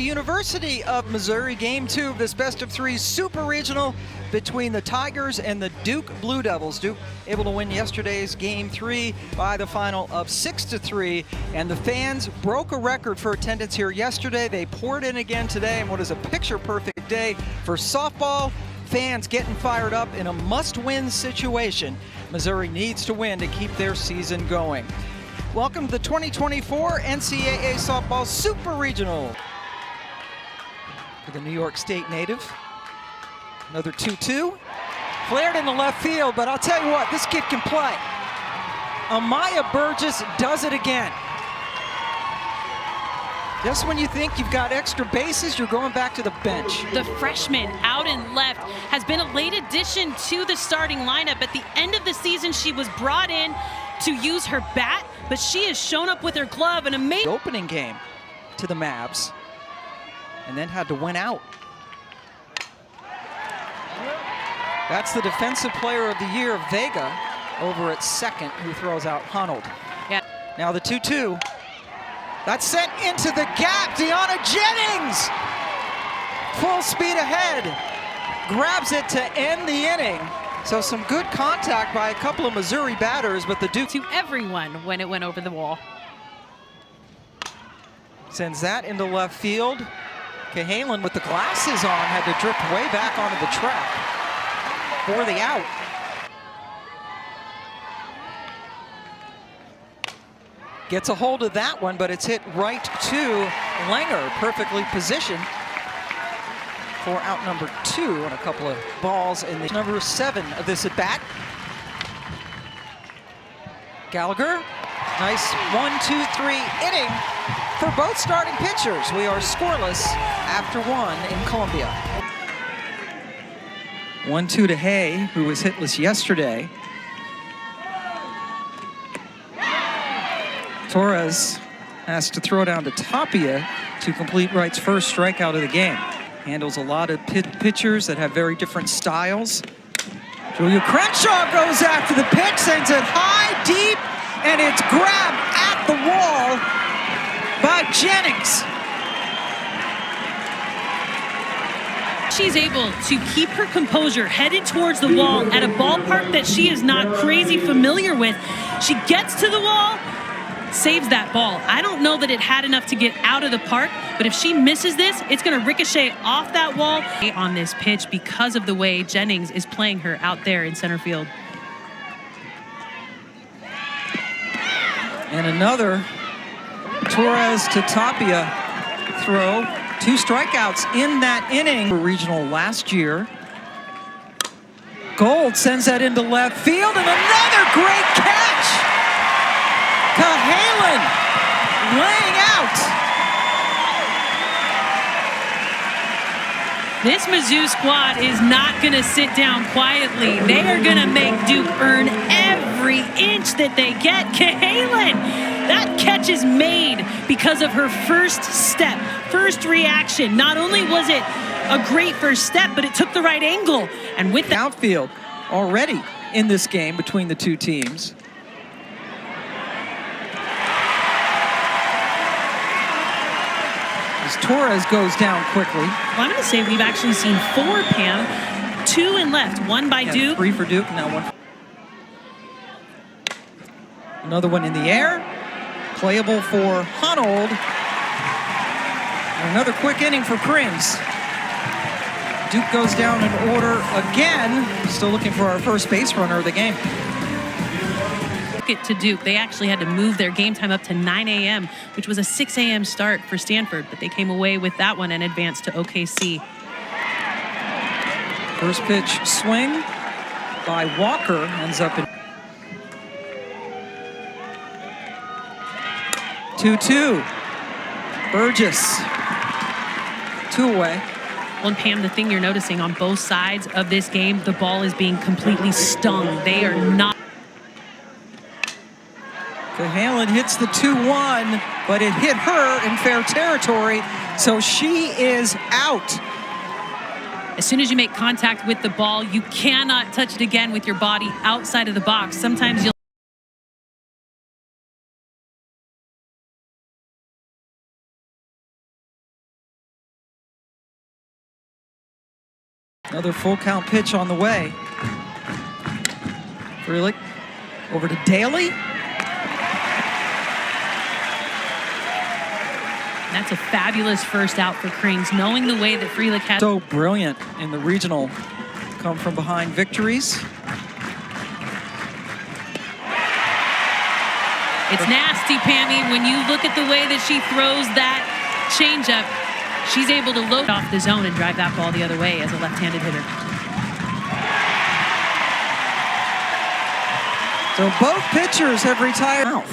University of Missouri, Game 2 of this best-of-3 Super Regional between the Tigers and the Duke Blue Devils. Duke able to win yesterday's Game 3 by the final of 6-3, and the fans broke a record for attendance here yesterday. They poured in again today, and what is a picture-perfect day for softball. Fans getting fired up in a must-win situation. Missouri needs to win to keep their season going. Welcome to the 2024 NCAA Softball Super Regional. For the New York State native, another 2-2. Flared in the left field, but I'll tell you what, this kid can play. Amaya Burgess does it again. Just when you think you've got extra bases, you're going back to the bench. The freshman out and left has been a late addition to the starting lineup. At the end of the season, she was brought in to use her bat, but she has shown up with her glove. An amazing opening game to the Mavs, and then had to win out. That's the Defensive Player of the Year, Vega, over at second, who throws out Hunold. Yeah. Now the 2-2. That's sent into the gap. Deanna Jennings, full speed ahead, grabs it to end the inning. So some good contact by a couple of Missouri batters, but the Duke to everyone when it went over the wall. Sends that into left field. Cahalan with the glasses on had to drift way back onto the track for the out. Gets a hold of that one, but it's hit right to Langer, perfectly positioned for out number 2 on a couple of balls in the number 7 of this at bat. Gallagher, nice 1-2-3 inning for both starting pitchers. We are scoreless after 1 in Columbia. 1-2 to Hay, who was hitless yesterday. Torres has to throw down to Tapia to complete Wright's first strikeout of the game. Handles a lot of pitchers that have very different styles. Julia Crenshaw goes after the pitch, sends it high, deep, and it's grabbed at the wall by Jennings. She's able to keep her composure headed towards the wall at a ballpark that she is not crazy familiar with. She gets to the wall, saves that ball. I don't know that it had enough to get out of the park, but if she misses this, it's going to ricochet off that wall on this pitch because of the way Jennings is playing her out there in center field. And another Torres to Tapia throw. 2 strikeouts in that inning. Regional last year. Gold sends that into left field, and another great catch. Cahalan laying out. This Mizzou squad is not going to sit down quietly. They are going to make Duke earn every inch that they get. Cahalan, that catch is made because of her first step, first reaction. Not only was it a great first step, but it took the right angle. And with the outfield already in this game between the two teams. As Torres goes down quickly. Well, I'm going to say we've actually seen 4, Pam. 2 in left, 1 by Duke. 3 for Duke, now 1. Another one in the air. Playable for Hunold. And another quick inning for Krins. Duke goes down in order again. Still looking for our first base runner of the game. To Duke, they actually had to move their game time up to 9 a.m., which was a 6 a.m. start for Stanford, but they came away with that one and advanced to OKC. First pitch swing by Walker ends up in 2-2. Burgess, 2 away. Well, and Pam, the thing you're noticing on both sides of this game, the ball is being completely stung. They are not. Cahalan hits the 2-1, but it hit her in fair territory, so she is out. As soon as you make contact with the ball, you cannot touch it again with your body outside of the box. Sometimes you'll Another full count pitch on the way. Freelich over to Daly. That's a fabulous first out for Krings, knowing the way that Freelich has. So brilliant in the regional come from behind victories. It's nasty, Pammy. When you look at the way that she throws that changeup, she's able to load off the zone and drive that ball the other way as a left-handed hitter. So both pitchers have retired.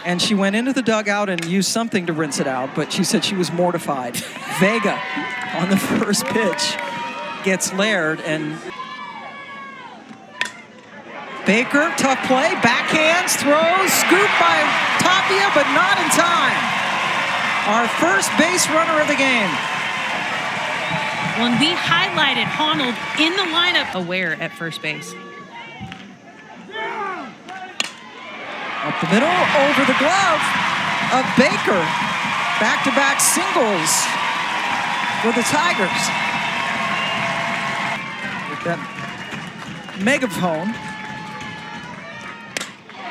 And she went into the dugout and used something to rinse it out, but she said she was mortified. Vega on the first pitch gets layered, and Baker, tough play, backhands, throws, scoop by Tapia, but not in time. Our first base runner of the game. When we highlighted Honnold in the lineup, aware at first base. Up the middle, over the glove of Baker. Back-to-back singles for the Tigers. With that megaphone.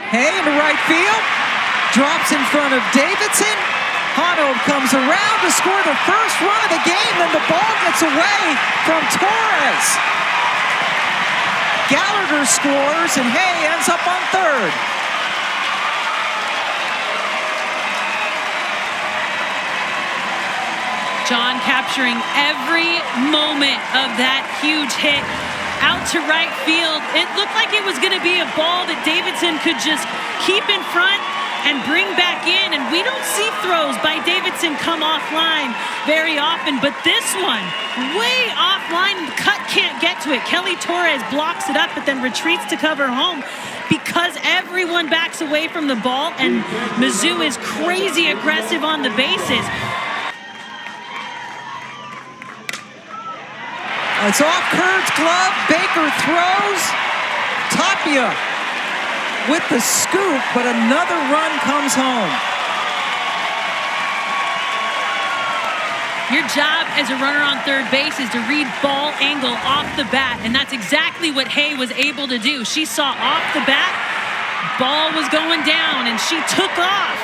Hay into right field. Drops in front of Davidson. Honnold comes around to score the first run of the game, then the ball gets away from Torres. Gallagher scores, and Hay ends up on third. John capturing every moment of that huge hit out to right field. It looked like it was going to be a ball that Davidson could just keep in front and bring back in. And we don't see throws by Davidson come offline very often, but this one, way offline, cut can't get to it. Kelly Torres blocks it up, but then retreats to cover home because everyone backs away from the ball, and Mizzou is crazy aggressive on the bases. It's off Kurd's glove. Baker throws. Tapia with the scoop, but another run comes home. Your job as a runner on third base is to read ball angle off the bat, and that's exactly what Hay was able to do. She saw off the bat, ball was going down, and she took off.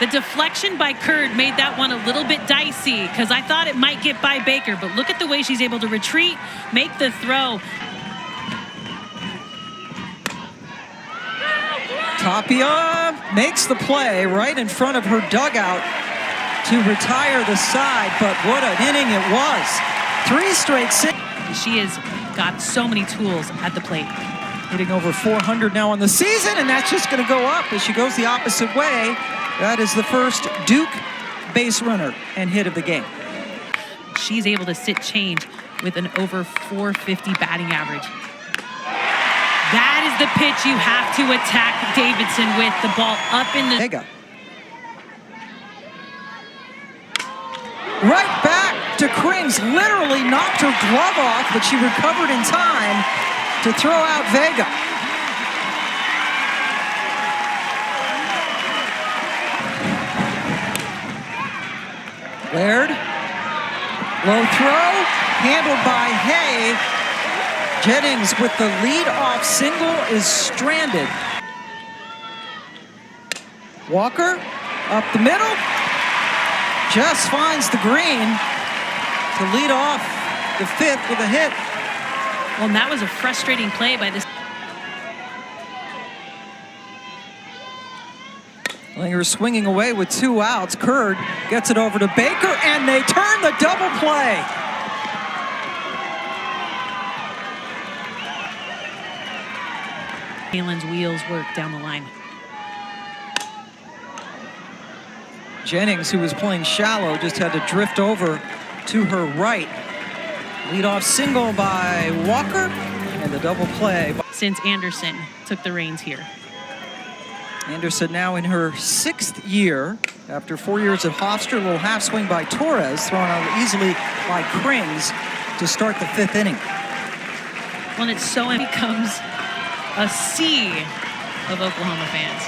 The deflection by Kurd made that one a little bit dicey because I thought it might get by Baker, but look at the way she's able to retreat, make the throw. Tapia makes the play right in front of her dugout to retire the side, but what an inning it was. 3 straight singles. She has got so many tools at the plate. Hitting over 400 now on the season, and that's just going to go up as she goes the opposite way. That is the first Duke base runner and hit of the game. She's able to sit change with an over 450 batting average. That is the pitch you have to attack Davidson with, the ball up in the... Vega. Right back to Krings, literally knocked her glove off, but she recovered in time to throw out Vega. Laird, low throw, handled by Hay. Jennings with the lead-off single is stranded. Walker, up the middle, just finds the green to lead off the 5th with a hit. Well, and that was a frustrating play by this. Linger swinging away with 2 outs. Kurd gets it over to Baker, and they turn the double play. Kalen's wheels work down the line. Jennings, who was playing shallow, just had to drift over to her right. Leadoff single by Walker, and the double play. Since Anderson took the reins here. Anderson now in her 6th year. After 4 years at Hofstra, a little half swing by Torres, thrown out easily by Krings to start the 5th inning. When it's so, it becomes a sea of Oklahoma fans.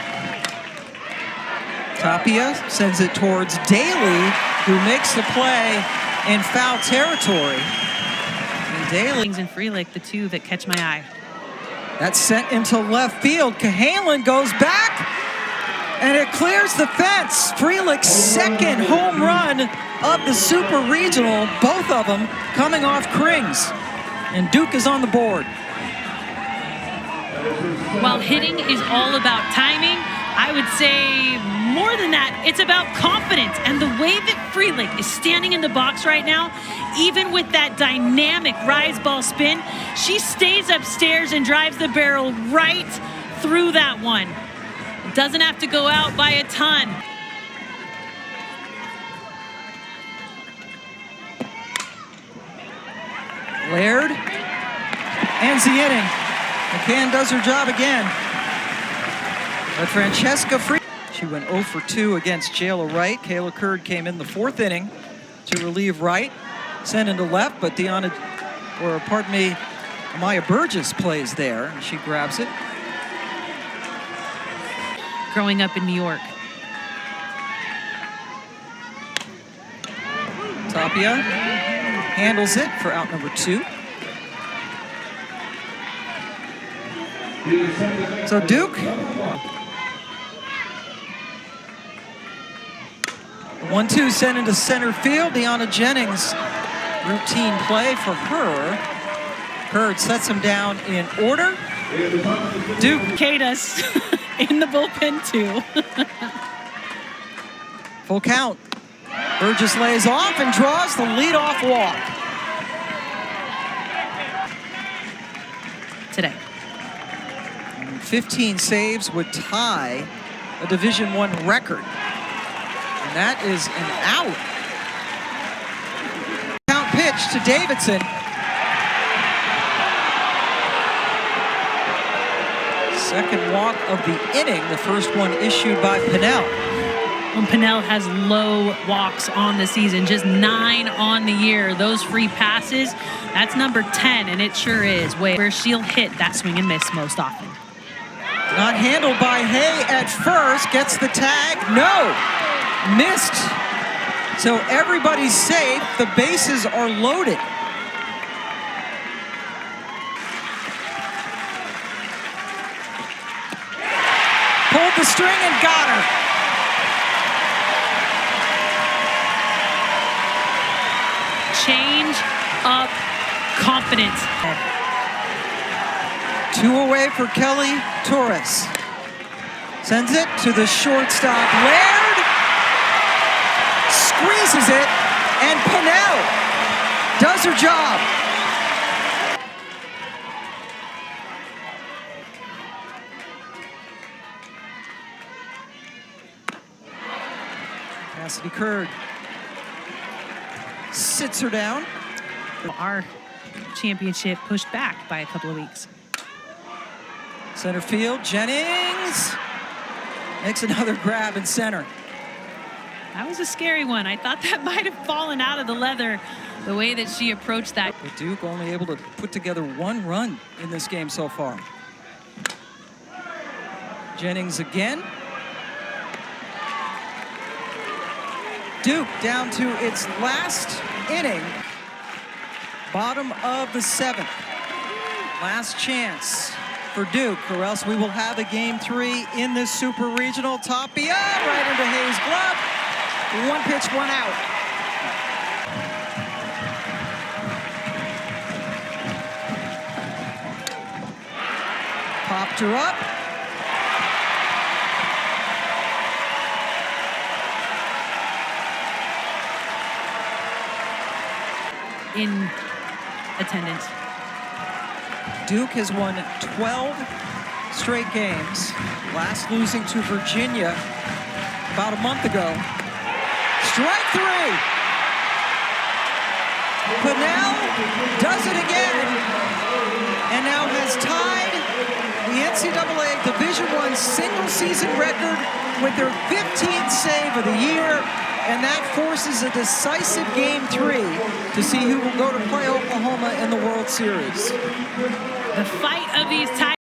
Tapia sends it towards Daly, who makes the play in foul territory. And Daly. And Freelick, the two that catch my eye. That's sent into left field. Cahalan goes back, and it clears the fence. Freelick's second home run of the Super Regional, both of them coming off Krings. And Duke is on the board. While hitting is all about timing, I would say more than that, it's about confidence. And the way that Freelick is standing in the box right now, even with that dynamic rise ball spin, she stays upstairs and drives the barrel right through that one. It doesn't have to go out by a ton. Laird ends the inning. McCann does her job again. But Francesca Free, she went 0 for 2 against Jayla Wright. Kayla Curd came in the 4th inning to relieve Wright. Sent into left, but Amaya Burgess plays there, and she grabs it. Growing up in New York. Tapia handles it for out number 2. So Duke, 1-2 sent into center field. Deanna Jennings, routine play for her. Curd sets him down in order. Duke. Cadus in the bullpen too. Full count. Burgess lays off and draws the leadoff walk. Today. 15 saves would tie a Division I record. And that is an out. Count pitch to Davidson. Second walk of the inning, the first one issued by Pinnell. Well, Pinnell has low walks on the season, just 9 on the year. Those free passes, that's number 10, and it sure is where she'll hit that swing and miss most often. Not handled by Hay at first, gets the tag, no, missed. So everybody's safe, the bases are loaded. Pulled the string and got her. Change up confidence. 2 away for Kelly Torres. Sends it to the shortstop. Laird squeezes it, and Pinnell does her job. Cassidy Curd sits her down. Our championship pushed back by a couple of weeks. Center field, Jennings makes another grab in center. That was a scary one. I thought that might have fallen out of the leather the way that she approached that. But Duke only able to put together 1 run in this game so far. Jennings again. Duke down to its last inning. Bottom of the 7th. Last chance for Duke, or else we will have a game 3 in this Super Regional. Tapia right into Hayes' glove. 1 pitch, 1 out. Popped her up. In attendance. Duke has won 12 straight games, last losing to Virginia about a month ago. Strike 3. Pinnell does it again, and now has tied the NCAA Division I single season record with their 15th save of the year, and that forces a decisive game 3 to see who will go to play Oklahoma in the World Series. The fight of these